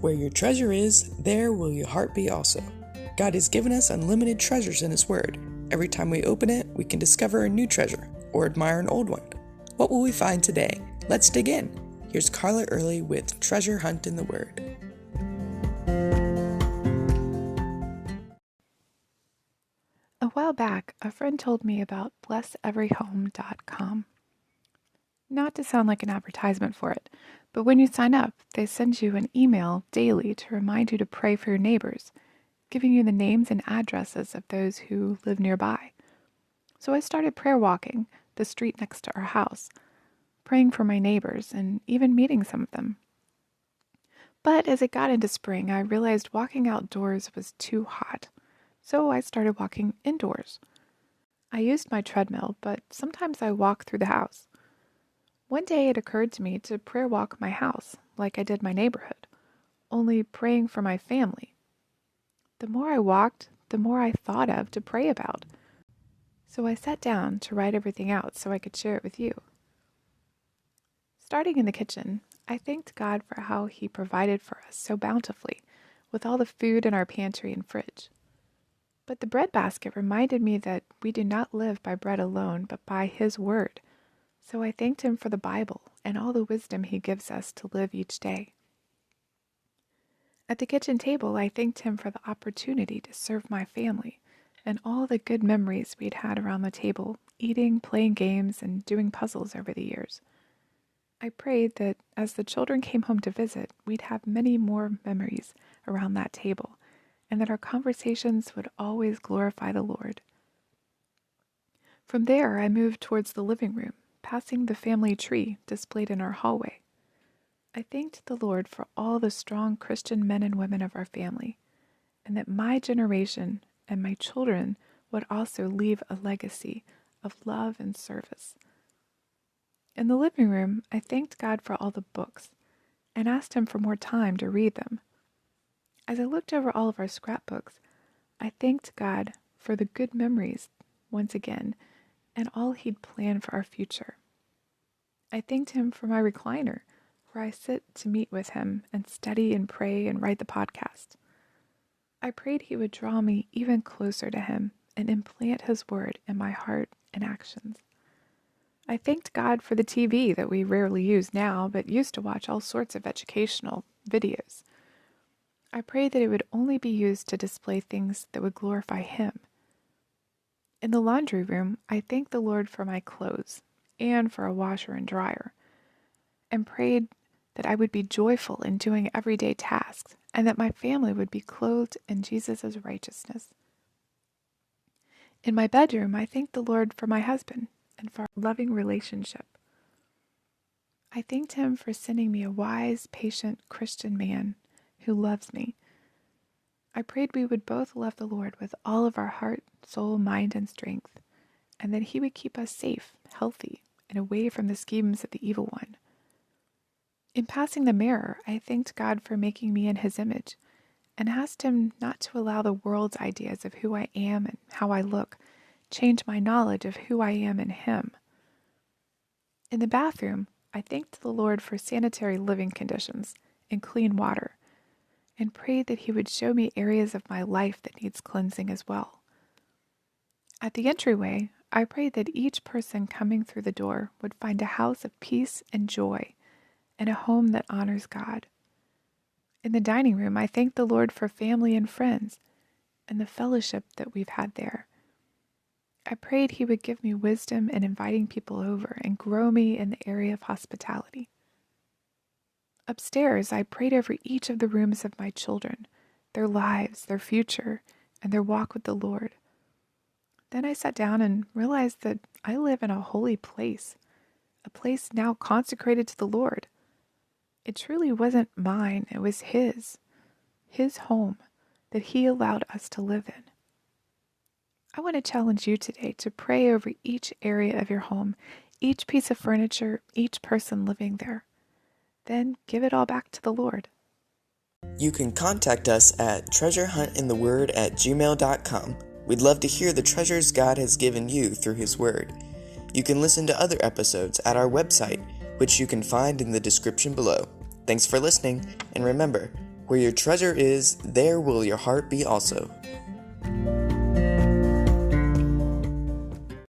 Where your treasure is, there will your heart be also. God has given us unlimited treasures in His Word. Every time we open it, we can discover a new treasure or admire an old one. What will we find today? Let's dig in. Here's Carla Early with Treasure Hunt in the Word. A while back, a friend told me about blesseveryhome.com. Not to sound like an advertisement for it, but when you sign up, they send you an email daily to remind you to pray for your neighbors, giving you the names and addresses of those who live nearby. So I started prayer walking the street next to our house, praying for my neighbors and even meeting some of them. But as it got into spring, I realized walking outdoors was too hot, so I started walking indoors. I used my treadmill, but sometimes I walk through the house. One day it occurred to me to prayer walk my house, like I did my neighborhood, only praying for my family. The more I walked, the more I thought of to pray about. So I sat down to write everything out so I could share it with you. Starting in the kitchen, I thanked God for how He provided for us so bountifully, with all the food in our pantry and fridge. But the bread basket reminded me that we do not live by bread alone, but by His Word. So I thanked Him for the Bible and all the wisdom He gives us to live each day. At the kitchen table, I thanked Him for the opportunity to serve my family and all the good memories we'd had around the table, eating, playing games, and doing puzzles over the years. I prayed that as the children came home to visit, we'd have many more memories around that table, and that our conversations would always glorify the Lord. From there, I moved towards the living room, passing the family tree displayed in our hallway. I thanked the Lord for all the strong Christian men and women of our family, and that my generation and my children would also leave a legacy of love and service. In the living room, I thanked God for all the books and asked Him for more time to read them. As I looked over all of our scrapbooks, I thanked God for the good memories once again and all He'd planned for our future. I thanked Him for my recliner, where I sit to meet with Him and study and pray and write the podcast. I prayed He would draw me even closer to Him and implant His Word in my heart and actions. I thanked God for the TV that we rarely use now, but used to watch all sorts of educational videos. I prayed that it would only be used to display things that would glorify Him. In the laundry room, I thanked the Lord for my clothes and for a washer and dryer, and prayed that I would be joyful in doing everyday tasks and that my family would be clothed in Jesus' righteousness. In my bedroom, I thanked the Lord for my husband and for our loving relationship. I thanked Him for sending me a wise, patient Christian man who loves me. I prayed we would both love the Lord with all of our heart, soul, mind, and strength, and that He would keep us safe, healthy, and away from the schemes of the evil one. In passing the mirror, I thanked God for making me in His image, and asked Him not to allow the world's ideas of who I am and how I look change my knowledge of who I am in Him. In the bathroom, I thanked the Lord for sanitary living conditions and clean water, and prayed that He would show me areas of my life that needs cleansing as well. At the entryway, I prayed that each person coming through the door would find a house of peace and joy, and a home that honors God. In the dining room, I thanked the Lord for family and friends, and the fellowship that we've had there. I prayed He would give me wisdom in inviting people over and grow me in the area of hospitality. Upstairs, I prayed over each of the rooms of my children, their lives, their future, and their walk with the Lord. Then I sat down and realized that I live in a holy place, a place now consecrated to the Lord. It truly wasn't mine, it was His home that He allowed us to live in. I want to challenge you today to pray over each area of your home, each piece of furniture, each person living there. Then give it all back to the Lord. You can contact us at treasurehuntintheword@gmail.com. We'd love to hear the treasures God has given you through His Word. You can listen to other episodes at our website, which you can find in the description below. Thanks for listening, and remember, Where your treasure is, there will your heart be also.